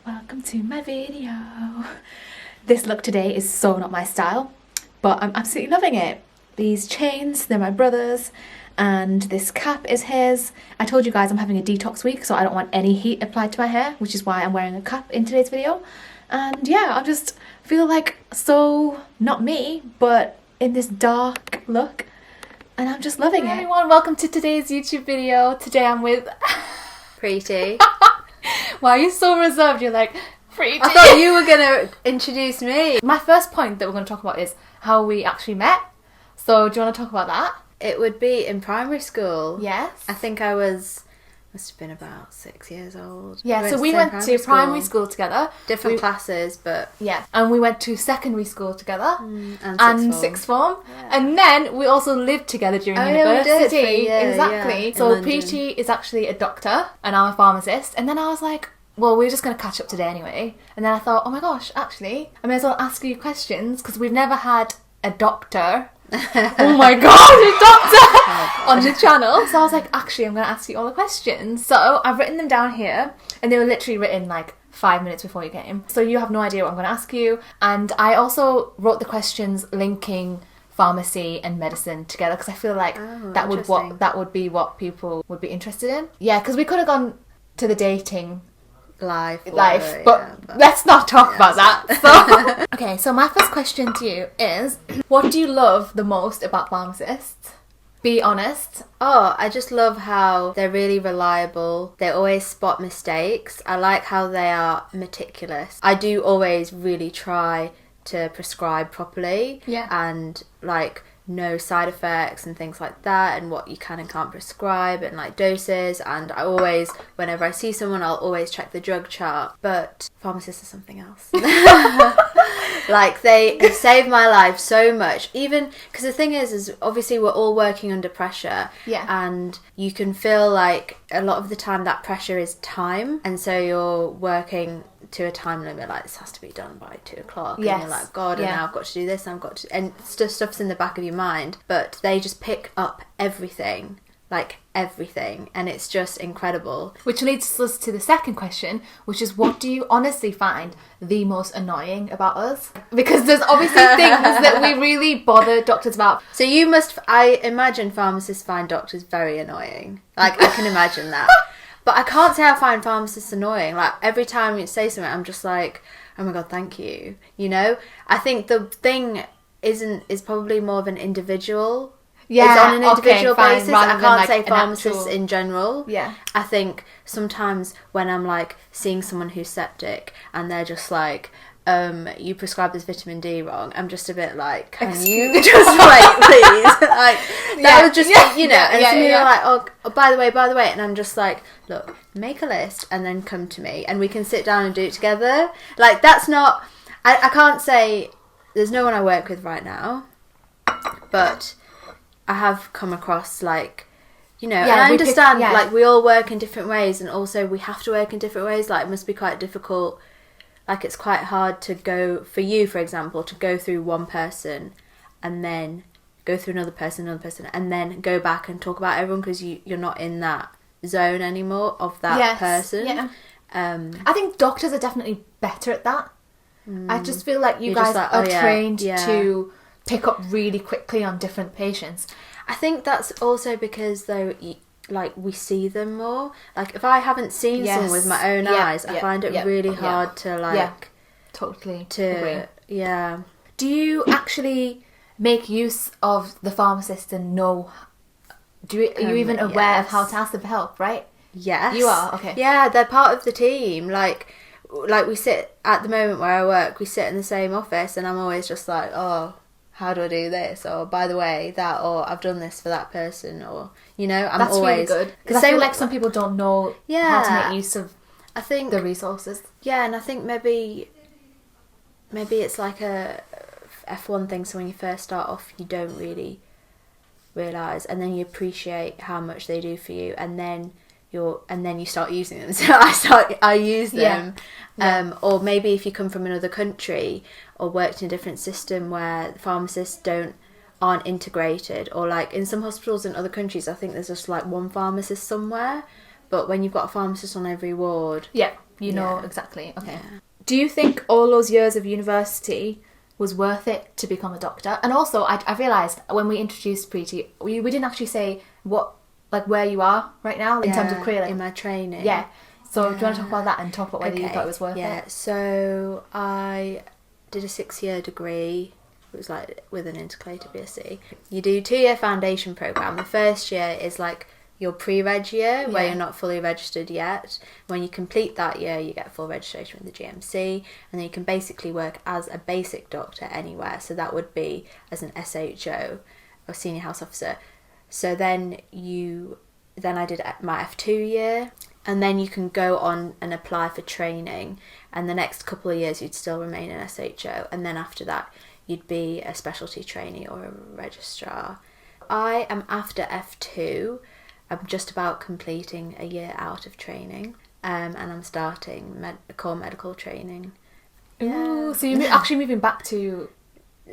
Welcome to my video. This look today is so not my style, but I'm absolutely loving it. These chains, they're my brother's, and this cap is his. I told you guys I'm having a detox week, so I don't want any heat applied to my hair, which is why I'm wearing a cap in today's video. And yeah, I just feel like so not me, but in this dark look, and I'm just loving it. Hi everyone, welcome to today's YouTube video. Today I'm with Preeti. Why are you so reserved? You're like, Preeti. I thought you were going to introduce me. My first point that we're going to talk about is how we actually met. So do you want to talk about that? It would be in primary school. Yes. I think must have been about 6 years old. Yeah, so we went to primary school together. Different classes, but... Yeah, and we went to secondary school together. And sixth form. Yeah. And then we also lived together during university. We did for a year, exactly. yeah, So in Preeti is actually a doctor and I'm a pharmacist. And then I was like, well, we're just going to catch up today anyway. And then I thought, oh my gosh, actually, I may as well ask you questions because we've never had a doctor... oh my god, a doctor on the channel. So I was like, actually, I'm going to ask you all the questions. So I've written them down here, and they were literally written like 5 minutes before you came. So you have no idea what I'm going to ask you. And I also wrote the questions linking pharmacy and medicine together because I feel like that would be what people would be interested in. Yeah, because we could have gone to the dating life, but let's not talk about that. So, okay, so my first question to you is, what do you love the most about pharmacists? Be honest. Oh, I just love how they're really reliable. They always spot mistakes. I like how they are meticulous. I do always really try to prescribe properly. Yeah. And like no side effects and things like that, and what you can and can't prescribe, and like doses. And I always, whenever I see someone, I'll always check the drug chart. But pharmacists are something else. Like they saved my life so much, even because the thing is obviously we're all working under pressure. Yeah. And you can feel like a lot of the time that pressure is time, and so you're working to a time limit, like this has to be done by 2 o'clock. Yes. And you're like, God, and now I've got to do this, and stuff's in the back of your mind, but they just pick up everything, and it's just incredible. Which leads us to the second question, which is, what do you honestly find the most annoying about us? Because there's obviously things that we really bother doctors about. So I imagine pharmacists find doctors very annoying. Like, I can imagine that. But I can't say I find pharmacists annoying. Like, every time you say something, I'm just like, oh my God, thank you. You know? I think the thing is probably more of an individual. Yeah, it's on an individual basis. I can't like say pharmacists in general. Yeah. I think sometimes when I'm like seeing someone who's septic and they're just like, you prescribed this vitamin D wrong, I'm just a bit like, can you just wait, please? Like, that would just be, you know, and some people are like, oh, by the way, and I'm just like, look, make a list and then come to me and we can sit down and do it together. Like, that's not, I can't say, there's no one I work with right now, but I have come across like, you know, and I understand, like, we all work in different ways, and also we have to work in different ways. Like, it must be quite difficult. Like, it's quite hard to go, for you, for example, to go through one person and then go through another person, and then go back and talk about everyone because you're not in that zone anymore of that person. Yeah. I think doctors are definitely better at that. I just feel like you guys are trained to pick up really quickly on different patients. I think that's also because, though, like, we see them more. Like, if I haven't seen someone with my own eyes, I find it really hard to, like... Totally. Agree. Yeah. Do you actually make use of the pharmacist and know... Are you even aware of how to ask them for help, right? Yes. You are? Okay. Yeah, they're part of the team. Like we sit, at the moment where I work, we sit in the same office, and I'm always just like, oh... how do I do this? Or, by the way, that, or I've done this for that person, or, you know, That's really good. Because I feel like some people don't know how to make use of the resources. Yeah, and I think maybe it's like a F1 thing, so when you first start off, you don't really realise, and then you appreciate how much they do for you, and then you start using them. So I use them. Or maybe if you come from another country or worked in a different system where pharmacists aren't integrated, or like in some hospitals in other countries, I think there's just like one pharmacist somewhere, but when you've got a pharmacist on every ward, You know exactly. Okay. Yeah. Do you think all those years of university was worth it to become a doctor? And also, I realised when we introduced Preeti, we didn't actually say where you are right now in terms of career. In my training. Yeah. So do you want to talk about that and talk about whether you thought it was worth it? Yeah, so I did a 6-year degree. It was like with an intercalated BSc. You do 2-year foundation programme. The first year is like your pre-reg year, where you're not fully registered yet. When you complete that year, you get full registration with the GMC, and then you can basically work as a basic doctor anywhere. So that would be as an SHO or senior house officer. So then I did my F2 year, and then you can go on and apply for training, and the next couple of years you'd still remain an SHO, and then after that you'd be a specialty trainee or a registrar. I am after F2. I'm just about completing a year out of training, and I'm starting core medical training. Ooh, so you're actually moving back to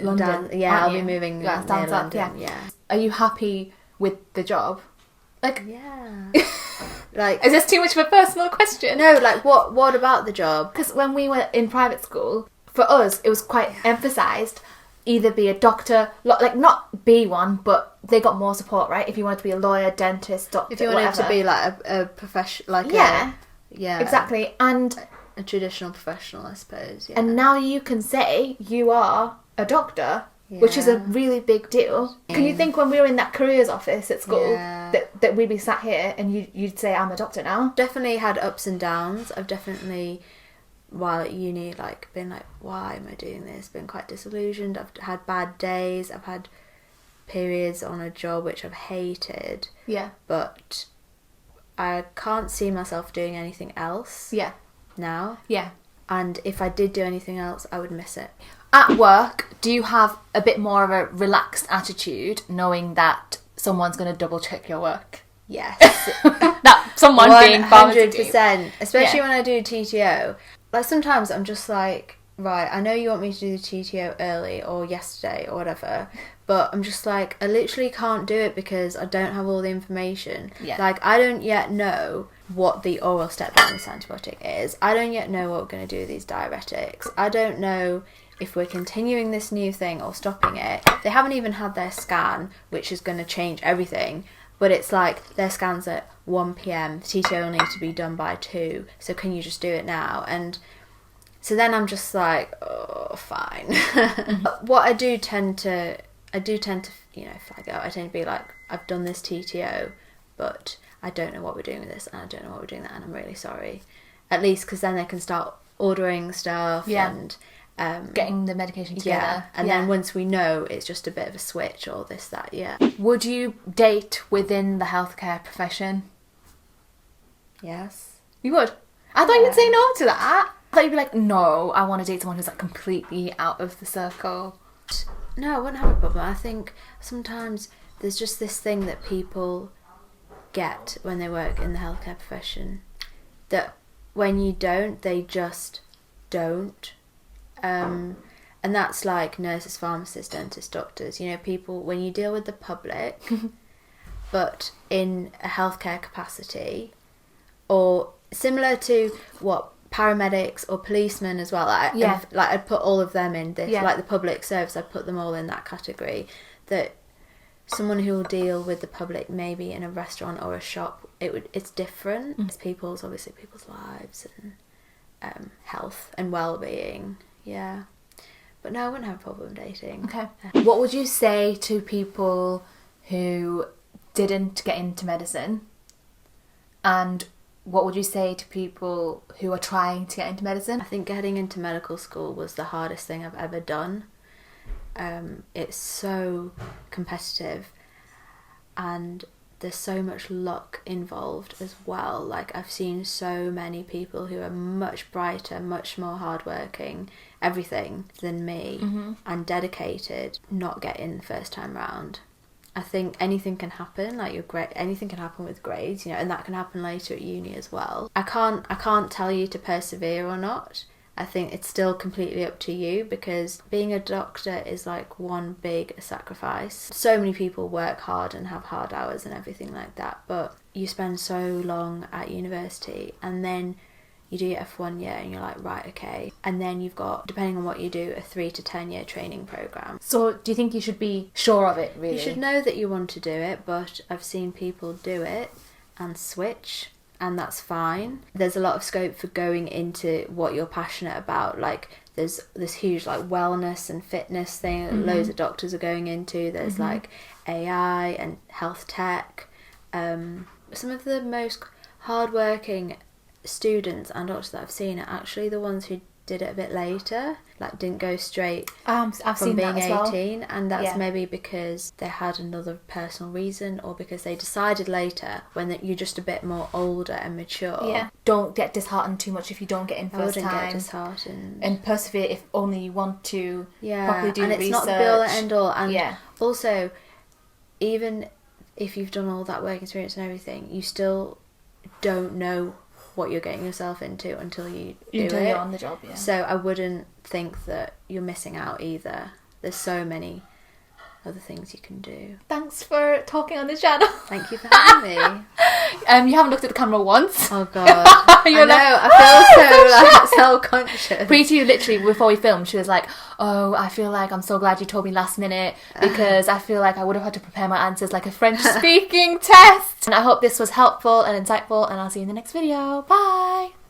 London? I'll be moving near London. Yeah. Are you happy with the job? Yeah. Is this too much of a personal question? No, what about the job? Because when we were in private school, for us, it was quite emphasised, either be a doctor, not be one, but they got more support, right? If you wanted to be a lawyer, dentist, doctor, if you wanted whatever. to be like a profession, exactly, and a traditional professional, I suppose. Yeah. And now you can say you are a doctor, which is a really big deal. Can you think when we were in that careers office at school that we'd be sat here and you'd say I'm a doctor now? Definitely had ups and downs. I've definitely, while at uni, been like, why am I doing this? Been quite disillusioned. I've had bad days. I've had periods on a job which I've hated. Yeah. But I can't see myself doing anything else. Yeah. Now. Yeah. And if I did do anything else, I would miss it. At work, do you have a bit more of a relaxed attitude, knowing that someone's going to double check your work? Yes. That someone being 100%. Especially when I do TTO. Sometimes I'm just like, right, I know you want me to do the TTO early or yesterday or whatever, but I'm just like, I literally can't do it because I don't have all the information. Yeah. I don't yet know what the oral step down this antibiotic is. I don't yet know what we're going to do with these diuretics. I don't know if we're continuing this new thing or stopping it. They haven't even had their scan, which is going to change everything, but it's like their scan's at 1 p.m, the TTO will need to be done by 2, so can you just do it now? And so then I'm just like, oh, fine. What I do tend to flag out. I tend to be like, I've done this TTO, but I don't know what we're doing with this, and I don't know what we're doing that, and I'm really sorry. At least because then they can start ordering stuff and getting the medication together. And then once we know, it's just a bit of a switch or this, that, Would you date within the healthcare profession? Yes. You would? I thought you'd say no to that. I thought you'd be like, no, I want to date someone who's completely out of the circle. No, I wouldn't have a problem. I think sometimes there's just this thing that people get when they work in the healthcare profession, that when you don't, they just don't. And that's like nurses, pharmacists, dentists, doctors, people, when you deal with the public, but in a healthcare capacity, or similar to what paramedics or policemen as well. I'd put all of them in this, like the public service, I'd put them all in that category. That someone who will deal with the public, maybe in a restaurant or a shop, it's different. It's people's lives and health and well-being. Yeah. But no, I wouldn't have a problem dating. Okay. What would you say to people who didn't get into medicine? And what would you say to people who are trying to get into medicine? I think getting into medical school was the hardest thing I've ever done. It's so competitive and there's so much luck involved as well. I've seen so many people who are much brighter, much more hardworking, everything than me, and dedicated, not get in the first time round. I think anything can happen, anything can happen with grades, and that can happen later at uni as well. I can't tell you to persevere or not. I think it's still completely up to you, because being a doctor is one big sacrifice. So many people work hard and have hard hours and everything like that, but you spend so long at university and then you do your F1 year and you're like, right, okay. And then you've got, depending on what you do, a 3 to 10 year training program. So do you think you should be sure of it, really? You should know that you want to do it, but I've seen people do it and switch, and that's fine. There's a lot of scope for going into what you're passionate about. Like, there's this huge like wellness and fitness thing that loads of doctors are going into. There's like AI and health tech. Some of the most hardworking students and doctors that I've seen are actually the ones who did it a bit later, like didn't go straight I've from seen being that as 18, well. and that's Yeah. maybe because they had another personal reason, or because they decided later when that you're just a bit more older and mature. Yeah. Don't get disheartened too much if you don't get in I first wouldn't time. get disheartened. And persevere if only you want to Yeah, properly do and it's research. not the be all and end all. And Yeah. also, even if you've done all that work experience and everything, you still don't know what you're getting yourself into until you do Until it. you're on the job, yeah. So I wouldn't think that you're missing out either. There's so many other things you can do. Thanks for talking on this channel. Thank you for having me. You haven't looked at the camera once. Oh god. I You're know, like, I feel so like self-conscious. Preeti, literally, before we filmed, she was like, oh, I feel like I'm so glad you told me last minute because I feel like I would have had to prepare my answers like a French-speaking test. And I hope this was helpful and insightful, and I'll see you in the next video. Bye!